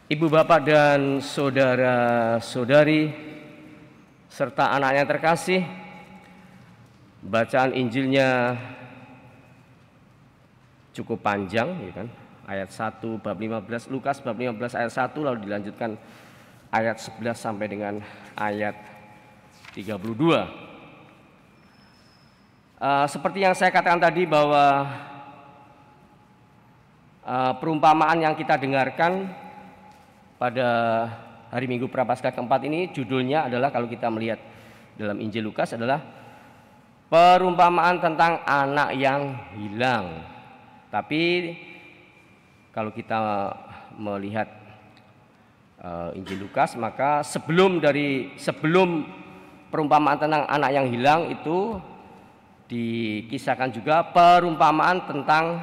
Ibu bapak dan saudara-saudari serta anaknya terkasih, bacaan Injilnya cukup panjang, ya kan? Ayat 1 bab 15, Lukas bab 15 ayat 1, lalu dilanjutkan ayat 11 sampai dengan ayat 32. Seperti yang saya katakan tadi bahwa perumpamaan yang kita dengarkan pada hari Minggu Prapaskah keempat ini judulnya adalah, kalau kita melihat dalam Injil Lukas, adalah perumpamaan tentang anak yang hilang. Tapi kalau kita melihat Injil Lukas, maka sebelum perumpamaan tentang anak yang hilang itu dikisahkan juga perumpamaan tentang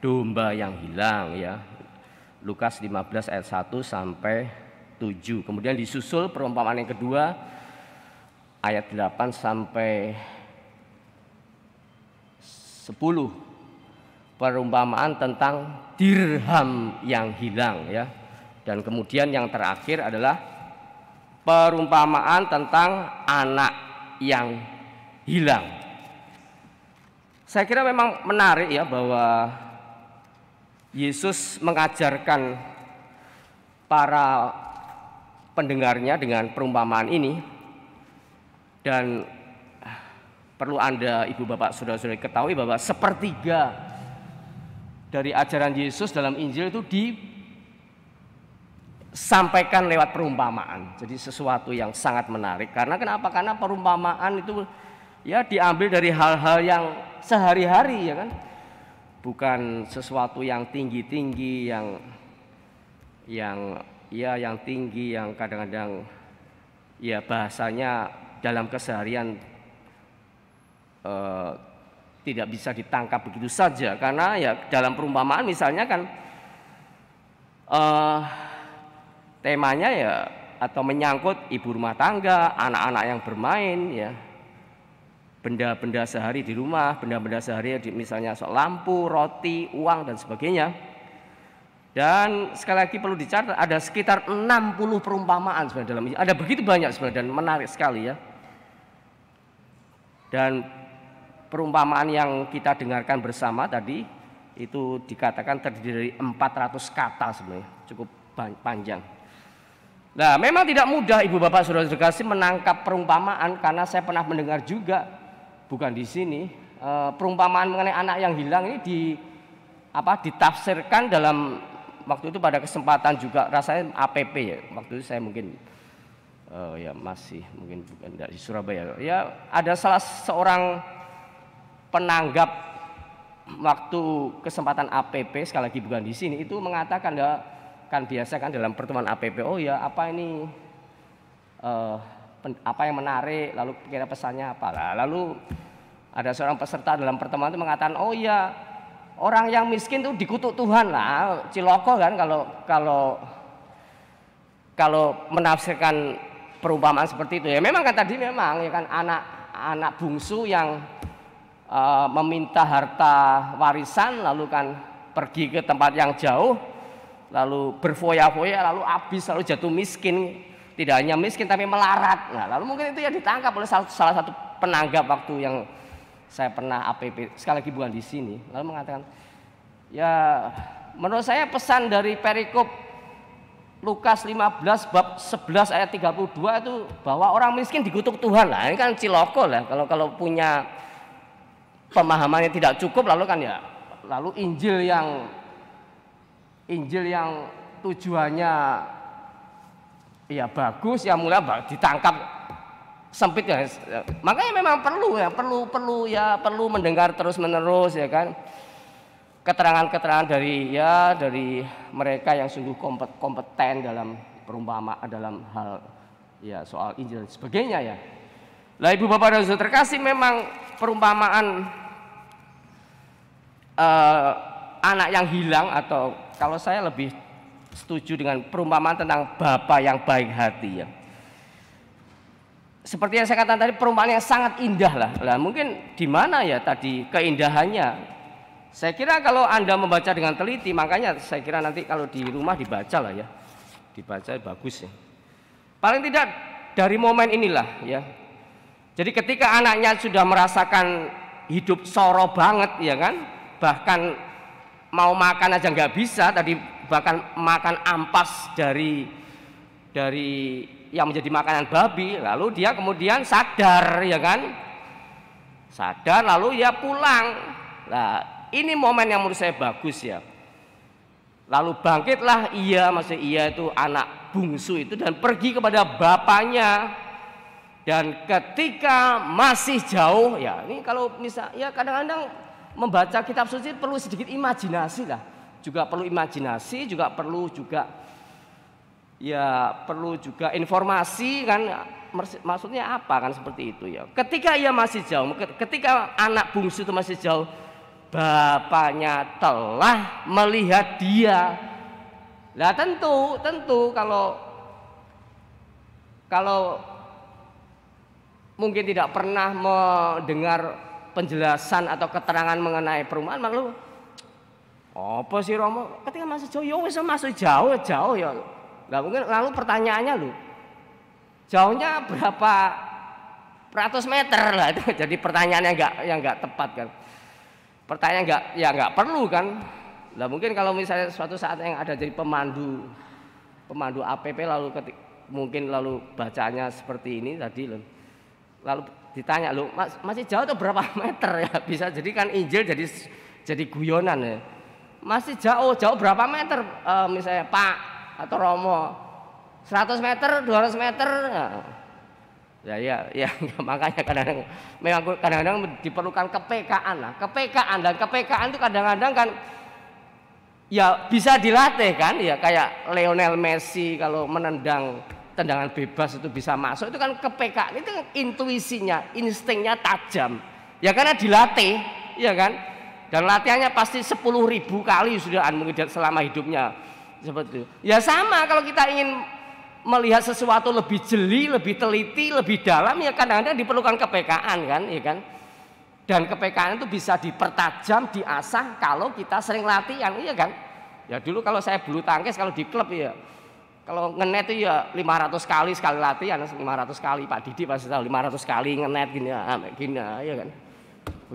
domba yang hilang, ya. Lukas 15 ayat 1 sampai 7. Kemudian disusul perumpamaan yang kedua ayat 8 sampai 10. Perumpamaan tentang dirham yang hilang, ya. Dan kemudian yang terakhir adalah perumpamaan tentang anak yang hilang. Saya kira memang menarik, ya, bahwa Yesus mengajarkan para pendengarnya dengan perumpamaan ini. Dan perlu Anda, ibu bapak, saudara-saudari ketahui bahwa sepertiga dari ajaran Yesus dalam Injil itu disampaikan lewat perumpamaan. Jadi sesuatu yang sangat menarik. Karena kenapa? Karena perumpamaan itu ya diambil dari hal-hal yang sehari-hari, ya kan? Bukan sesuatu yang tinggi-tinggi, yang tinggi, yang kadang-kadang ya bahasanya dalam keseharian tidak bisa ditangkap begitu saja. Karena ya dalam perumpamaan misalnya kan temanya ya atau menyangkut ibu rumah tangga, anak-anak yang bermain, ya, benda-benda sehari di rumah, benda-benda sehari misalnya soal lampu, roti, uang, dan sebagainya. Dan sekali lagi perlu dicatat, ada sekitar 60 perumpamaan sebenarnya dalam ini. Ada begitu banyak sebenarnya dan menarik sekali, ya. Dan perumpamaan yang kita dengarkan bersama tadi itu dikatakan terdiri dari 400 kata sebenarnya, cukup panjang. Nah, memang tidak mudah ibu bapak saudara-saudara kasih menangkap perumpamaan, karena saya pernah mendengar juga, bukan di sini, perumpamaan mengenai anak yang hilang ini ditafsirkan dalam waktu itu pada kesempatan juga rasanya APP, ya. Waktu itu saya mungkin ya masih mungkin bukan dari Surabaya. Ya, ada salah seorang penanggap waktu kesempatan APP, sekali lagi bukan di sini, itu mengatakan, ya, kan biasa kan dalam pertemuan APP, oh ya apa ini apa yang menarik, lalu kira pesannya apa. Lalu ada seorang peserta dalam pertemuan itu mengatakan, oh ya orang yang miskin itu dikutuk Tuhan lah, ciloko kan kalau menafsirkan perumpamaan seperti itu. Ya memang kan tadi memang ya kan anak bungsu yang meminta harta warisan, lalu kan pergi ke tempat yang jauh, lalu berfoya-foya, lalu habis, lalu jatuh miskin. Tidak hanya miskin tapi melarat. Nah, lalu mungkin itu ya ditangkap oleh salah satu penanggap waktu yang saya pernah APP, sekali lagi bukan di sini. Lalu mengatakan, ya menurut saya pesan dari perikop Lukas 15 bab 11 ayat 32 itu bahwa orang miskin dikutuk Tuhan. Nah, ini kan ciloko lah kalau punya pemahamannya tidak cukup, lalu kan ya lalu Injil yang tujuannya ya bagus, ya mulai ditangkap sempit, ya. Makanya memang perlu mendengar terus-menerus, ya kan, keterangan-keterangan dari mereka yang sungguh kompeten dalam perumpamaan, dalam hal ya soal Injil dan sebagainya, ya. Lah ibu bapak dan saudara terkasih, memang perumpamaan anak yang hilang, atau kalau saya lebih setuju dengan perumpamaan tentang bapa yang baik hati, ya. Seperti yang saya katakan tadi, perumpamaan yang sangat indah lah. Mungkin di mana ya tadi keindahannya? Saya kira kalau Anda membaca dengan teliti, makanya saya kira nanti kalau di rumah dibaca lah ya. Dibaca bagus ya. Paling tidak dari momen inilah ya. Jadi ketika anaknya sudah merasakan hidup soro banget ya kan, bahkan mau makan aja nggak bisa, tadi bahkan makan ampas dari yang menjadi makanan babi, lalu dia kemudian sadar ya kan, sadar lalu ya pulang. Nah ini momen yang menurut saya bagus ya. Lalu bangkitlah ia, maksudnya ia itu anak bungsu itu, dan pergi kepada bapaknya. Dan ketika masih jauh, ya ini kalau misal ya kadang-kadang membaca kitab suci perlu sedikit imajinasi lah, juga perlu imajinasi, juga perlu informasi kan, maksudnya apa kan seperti itu ya. Ketika ia masih jauh, ketika anak bungsu itu masih jauh, bapaknya telah melihat dia. Nah tentu kalau mungkin tidak pernah mendengar penjelasan atau keterangan mengenai perumahan, lalu apa sih Romo? Ketika masih jauh, ya wis masih jauh ya. Nah, mungkin lalu pertanyaannya lu, jauhnya berapa ratus meter lah itu. Jadi pertanyaannya nggak tepat kan. Pertanyaan nggak perlu kan. Nah, mungkin kalau misalnya suatu saat yang ada jadi pemandu APP mungkin lalu bacanya seperti ini tadi loh. Lalu ditanya lu masih jauh atau berapa meter ya, bisa jadi kan Injil jadi guyonan ya. Masih jauh berapa meter, misalnya Pak atau Romo, 100 meter 200 meter ya makanya kadang-kadang diperlukan kepekaan lah, kepekaan itu kadang-kadang kan ya bisa dilatih kan ya, kayak Lionel Messi kalau menendang tendangan bebas itu bisa masuk, itu kan kepekaan, itu kan intuisinya, instingnya tajam ya karena dilatih ya kan, dan latihannya pasti 10.000 kali sudah mungkin selama hidupnya seperti itu ya. Sama kalau kita ingin melihat sesuatu lebih jeli, lebih teliti, lebih dalam ya kadang-kadang diperlukan kepekaan kan ya kan, dan kepekaan itu bisa dipertajam, diasah kalau kita sering latihan iya kan ya. Dulu kalau saya bulu tangkis kalau di klub ya, kalau ngenet itu ya 500 kali sekali latihan, 500 kali Pak Didi pasti tahu, 500 kali ngenet gini ya kan.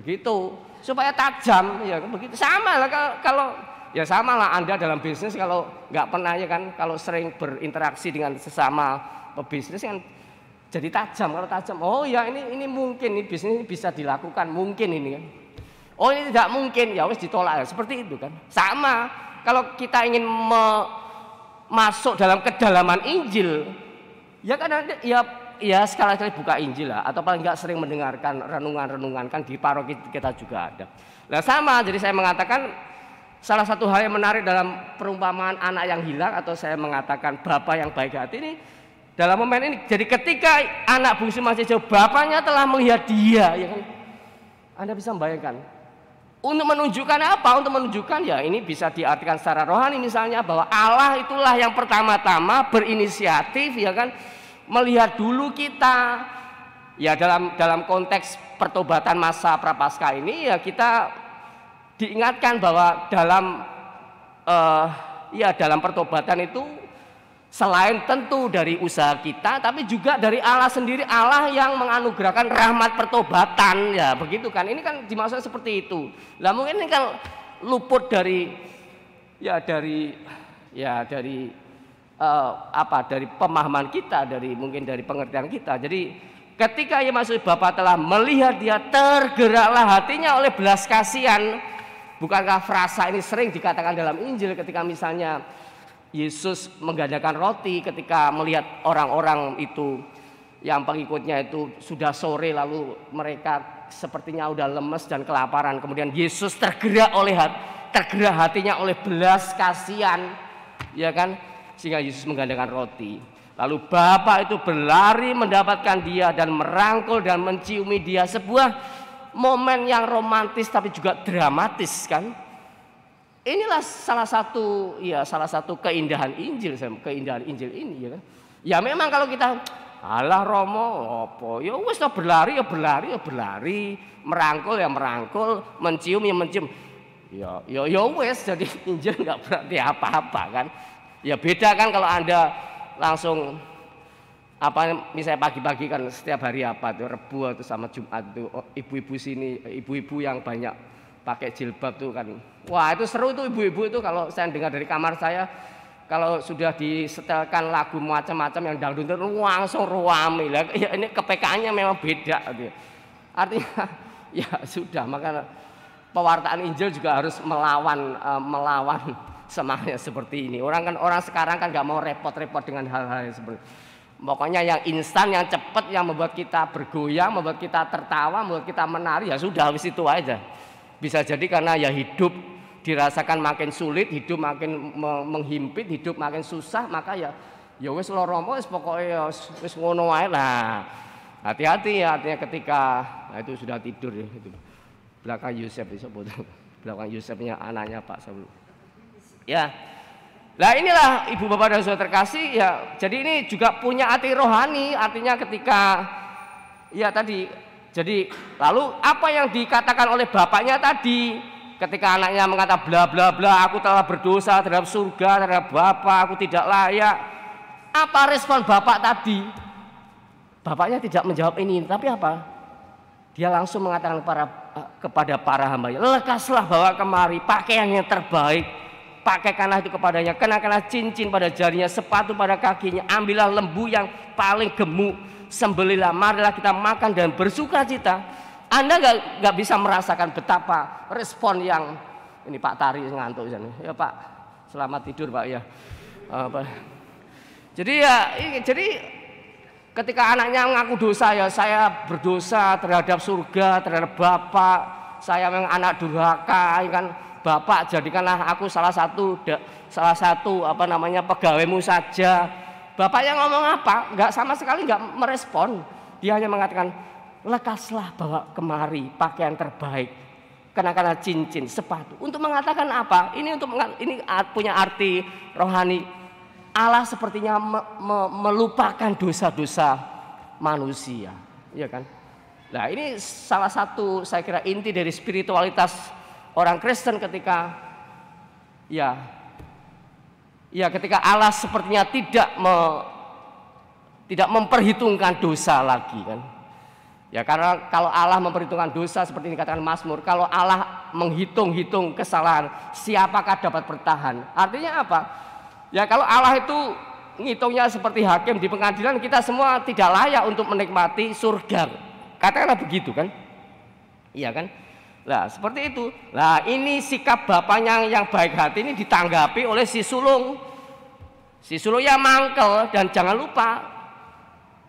Begitu supaya tajam ya kan, begitu. Sama lah kalau ya sama lah Anda dalam bisnis, kalau nggak pernah ya kan, kalau sering berinteraksi dengan sesama pebisnis kan jadi tajam. Kalau tajam, oh ya ini mungkin ini bisnis ini bisa dilakukan, mungkin ini kan. Oh ini tidak mungkin, ya wis ditolak ya, seperti itu kan. Sama kalau kita ingin masuk dalam kedalaman Injil ya kan, ya sekali-kali buka Injil lah, atau paling enggak sering mendengarkan renungan-renungan kan di paroki kita juga ada. Nah sama, jadi saya mengatakan salah satu hal yang menarik dalam perumpamaan anak yang hilang, atau saya mengatakan bapa yang baik hati ini dalam momen ini. Jadi ketika anak bungsu masih jauh, bapaknya telah melihat dia ya kan. Anda bisa membayangkan untuk menunjukkan apa? Untuk menunjukkan ya ini bisa diartikan secara rohani misalnya, bahwa Allah itulah yang pertama-tama berinisiatif ya kan, melihat dulu kita ya. Dalam konteks pertobatan masa prapaskah ini ya kita diingatkan bahwa dalam pertobatan itu selain tentu dari usaha kita, tapi juga dari Allah sendiri, Allah yang menganugerahkan rahmat pertobatan ya, begitu kan. Ini kan dimaksud seperti itu. Lah mungkin ini kan luput dari pemahaman kita, mungkin dari pengertian kita. Jadi ketika ia masuk, Bapa telah melihat dia, tergeraklah hatinya oleh belas kasihan. Bukankah frasa ini sering dikatakan dalam Injil ketika misalnya Yesus menggandakan roti, ketika melihat orang-orang itu yang pengikutnya itu sudah sore, lalu mereka sepertinya udah lemes dan kelaparan, kemudian Yesus tergerak hatinya oleh belas kasihan ya kan, sehingga Yesus menggandakan roti. Lalu Bapa itu berlari mendapatkan dia dan merangkul dan menciumi dia. Sebuah momen yang romantis tapi juga dramatis kan. Inilah salah satu keindahan Injil ini ya kan. Ya memang kalau kita alah Romo apa ya wis berlari, merangkul ya merangkul, mencium ya mencium. Ya wes, jadi Injil nggak berarti apa-apa kan. Ya beda kan kalau Anda langsung apa misalnya pagi-pagi kan setiap hari apa tuh Rebu atau sama Jumat tuh ibu-ibu sini, ibu-ibu yang banyak pakai jilbab tuh kan. Wah, itu seru tuh ibu-ibu itu kalau saya dengar dari kamar saya. Kalau sudah disetelkan lagu macam-macam yang dangdut itu langsung ruame lah. Ya ini kepekaannya memang beda gitu. Artinya ya sudah, maka pewartaan Injil juga harus melawan semangatnya seperti ini. Orang sekarang kan nggak mau repot-repot dengan hal-hal seperti pokoknya yang instan, yang cepat, yang membuat kita bergoyang, membuat kita tertawa, membuat kita menari, ya sudah habis itu aja. Bisa jadi karena ya hidup dirasakan makin sulit, hidup makin menghimpit, hidup makin susah, maka ya wis loromo wis pokoknya wis ngono wae lah. Hati-hati ya, artinya ketika itu sudah tidur ya itu. Belakang Yusuf itu belakang Yusufnya anaknya Pak Saul. Ya. Nah inilah ibu bapak dan saudara terkasih ya. Jadi ini juga punya arti rohani, artinya ketika ya tadi. Jadi lalu apa yang dikatakan oleh bapaknya tadi? Ketika anaknya mengatakan bla bla bla, aku telah berdosa terhadap surga, terhadap Bapa, aku tidak layak. Apa respon bapak tadi? Bapaknya tidak menjawab ini, tapi apa? Dia langsung mengatakan kepada para hambanya, lekaslah bawa kemari pakaian yang terbaik, pakaikanlah itu kepadanya, kenakanlah cincin pada jarinya, sepatu pada kakinya, ambillah lembu yang paling gemuk, sembelihlah, marilah kita makan dan bersukacita. Anda nggak bisa merasakan betapa respon yang ini Pak Tari ngantuk ya Pak, selamat tidur Pak ya. Jadi ketika anaknya mengaku dosa ya, saya berdosa terhadap surga, terhadap Bapak, saya memang anak durhaka, kan Bapak jadikanlah aku salah satu pegawaimu saja. Bapaknya ngomong apa? Nggak sama sekali nggak merespon. Dia hanya mengatakan lekaslah bawa kemari pakaian terbaik, kenakanlah cincin, sepatu. Untuk mengatakan apa? Ini punya arti rohani. Allah sepertinya melupakan dosa-dosa manusia, ya kan? Nah ini salah satu saya kira inti dari spiritualitas orang Kristen ketika ketika Allah sepertinya tidak memperhitungkan dosa lagi kan. Ya karena kalau Allah memperhitungkan dosa seperti ini dikatakan Mazmur, kalau Allah menghitung-hitung kesalahan, siapakah dapat bertahan? Artinya apa? Ya kalau Allah itu ngitungnya seperti hakim di pengadilan, kita semua tidak layak untuk menikmati surga. Katakanlah begitu kan? Iya kan? Nah seperti itu. Nah ini sikap bapaknya yang baik hati ini ditanggapi oleh si sulung. Si sulung yang mangkel, dan jangan lupa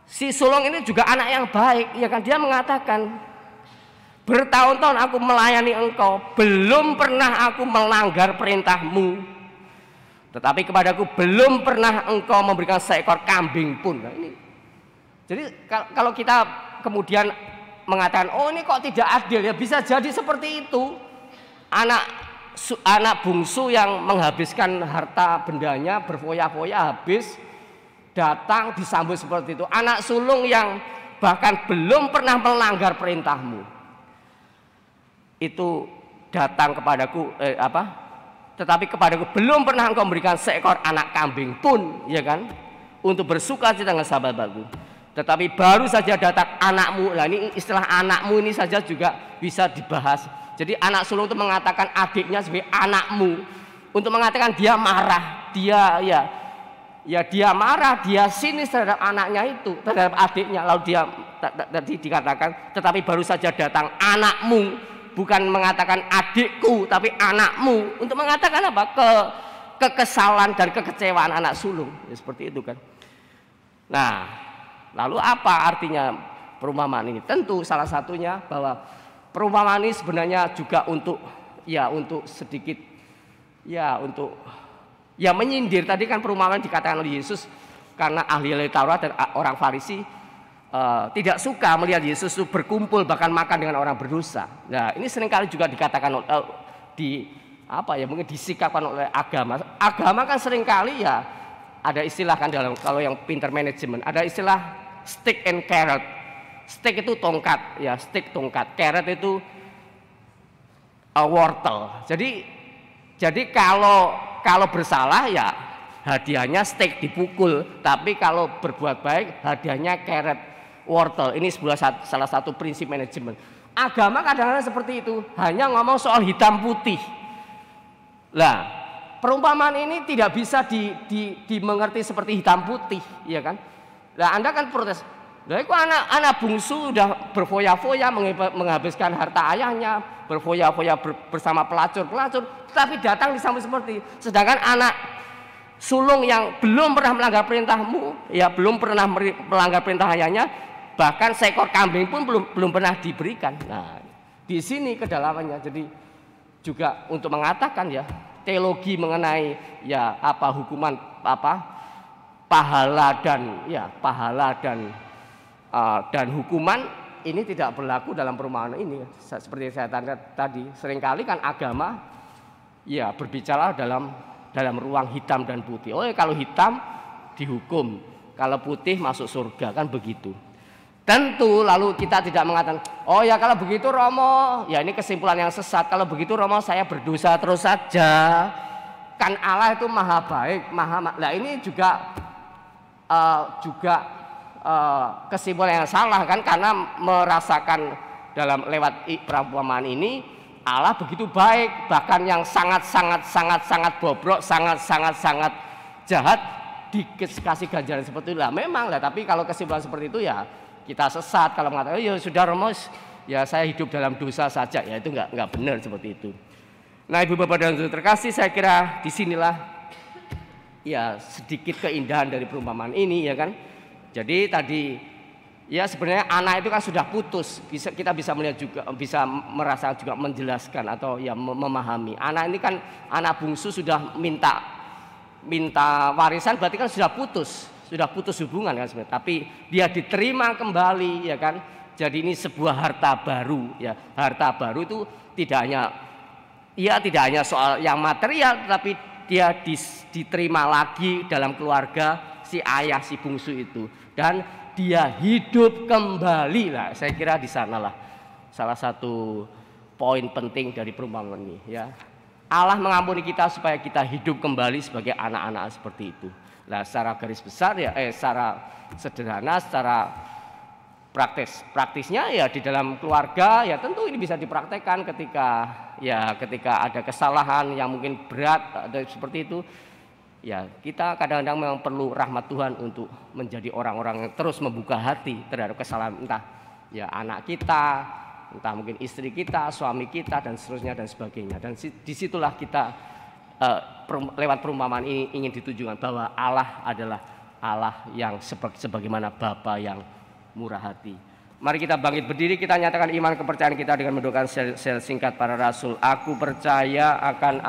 si sulung ini juga anak yang baik, ya kan? Dia mengatakan, bertahun-tahun aku melayani engkau, belum pernah aku melanggar perintahmu, tetapi kepadaku belum pernah engkau memberikan seekor kambing pun. Nah, ini. Jadi kalau kita kemudian mengatakan, oh ini kok tidak adil, ya bisa jadi seperti itu. Anak bungsu yang menghabiskan harta bendanya, berfoya-foya habis, datang disambut seperti itu. Anak sulung yang bahkan belum pernah melanggar perintahmu itu datang kepadaku tetapi kepadaku belum pernah engkau memberikan seekor anak kambing pun, ya kan, untuk bersuka cita dengan sahabatku. Tetapi baru saja datang anakmu. Nah ini istilah anakmu ini saja juga bisa dibahas. Jadi anak sulung itu mengatakan adiknya sebagai anakmu, untuk mengatakan dia marah, dia marah, dia sinis terhadap anaknya itu, terhadap adiknya. Lalu dia tadi dikatakan, tetapi baru saja datang anakmu, bukan mengatakan adikku, tapi anakmu, untuk mengatakan apa? Kekesalan dan kekecewaan anak sulung, ya, seperti itu kan. Nah, lalu apa artinya perumpamaan ini? Tentu salah satunya bahwa perumpamaan ini sebenarnya juga untuk sedikit menyindir. Tadi kan perumpamaan dikatakan oleh Yesus karena ahli Taurat dan orang Farisi tidak suka melihat Yesus itu berkumpul bahkan makan dengan orang berdosa. Nah ini seringkali juga dikatakan mungkin disikapkan oleh agama. Agama kan seringkali ya ada istilah kan kalau yang pinter manajemen ada istilah stick and carrot. Stick itu tongkat, ya stick tongkat. Carrot itu wortel. Jadi kalau bersalah ya hadiahnya steak dipukul, tapi kalau berbuat baik hadiahnya carrot wortel. Ini salah satu prinsip manajemen. Agama kadang-kadang seperti itu, hanya ngomong soal hitam putih. Lah, perumpamaan ini tidak bisa dimengerti seperti hitam putih, ya kan? Lah Anda kan protes. Lah itu anak bungsu udah berfoya-foya menghabiskan harta ayahnya, berfoya-foya bersama pelacur, tapi datang disambut seperti. Sedangkan anak sulung yang belum pernah melanggar perintahmu, ya belum pernah melanggar perintah ayahnya, bahkan seekor kambing pun belum pernah diberikan. Nah, di sini kedalamannya. Jadi juga untuk mengatakan ya teologi mengenai ya apa hukuman pahala dan hukuman ini tidak berlaku dalam perumpamaan ini. Seperti saya tadi, seringkali kan agama ya berbicara dalam ruang hitam dan putih. Oh ya, kalau hitam dihukum, kalau putih masuk surga, kan begitu. Tentu lalu kita tidak mengatakan, oh ya kalau begitu Romo, ya ini kesimpulan yang sesat. Kalau begitu Romo saya berdosa terus saja. Kan Allah itu maha baik, Nah ini juga kesimpulan yang salah kan, karena merasakan lewat perumpamaan ini Allah begitu baik, bahkan yang sangat bobrok, sangat jahat dikasih ganjaran seperti itu lah. Memang lah, tapi kalau kesimpulan seperti itu ya kita sesat kalau mengatakan, oh ya sudah Romo, ya saya hidup dalam dosa saja, ya itu nggak benar seperti itu. Nah Ibu Bapak dan Saudara terkasih, saya kira disinilah ya sedikit keindahan dari perumpamaan ini, ya kan. Jadi tadi ya sebenarnya anak itu kan sudah putus, kita bisa melihat juga, bisa merasa juga menjelaskan atau ya memahami. Anak ini kan anak bungsu sudah minta warisan, berarti kan sudah putus hubungan kan sebenarnya. Tapi dia diterima kembali, ya kan. Jadi ini sebuah harta baru, ya. Harta baru itu tidak hanya soal yang material, tapi dia diterima lagi dalam keluarga si ayah si bungsu itu, dan dia hidup kembali lah. Saya kira di sanalah salah satu poin penting dari perumpamaan ini, ya. Allah mengampuni kita supaya kita hidup kembali sebagai anak-anak seperti itu. Nah, secara garis besar ya, secara sederhana, secara praktisnya ya di dalam keluarga ya tentu ini bisa dipraktekkan ketika ada kesalahan yang mungkin berat atau seperti itu. Ya, kita kadang-kadang memang perlu rahmat Tuhan untuk menjadi orang-orang yang terus membuka hati terhadap kesalahan, entah ya anak kita, entah mungkin istri kita, suami kita, dan seterusnya dan sebagainya. Dan disitulah kita lewat perumpamaan ini ingin ditunjukkan bahwa Allah adalah Allah yang sebagaimana Bapa yang murah hati. Mari kita bangkit berdiri, kita nyatakan iman kepercayaan kita dengan mendoakan sel singkat para rasul. Aku percaya akan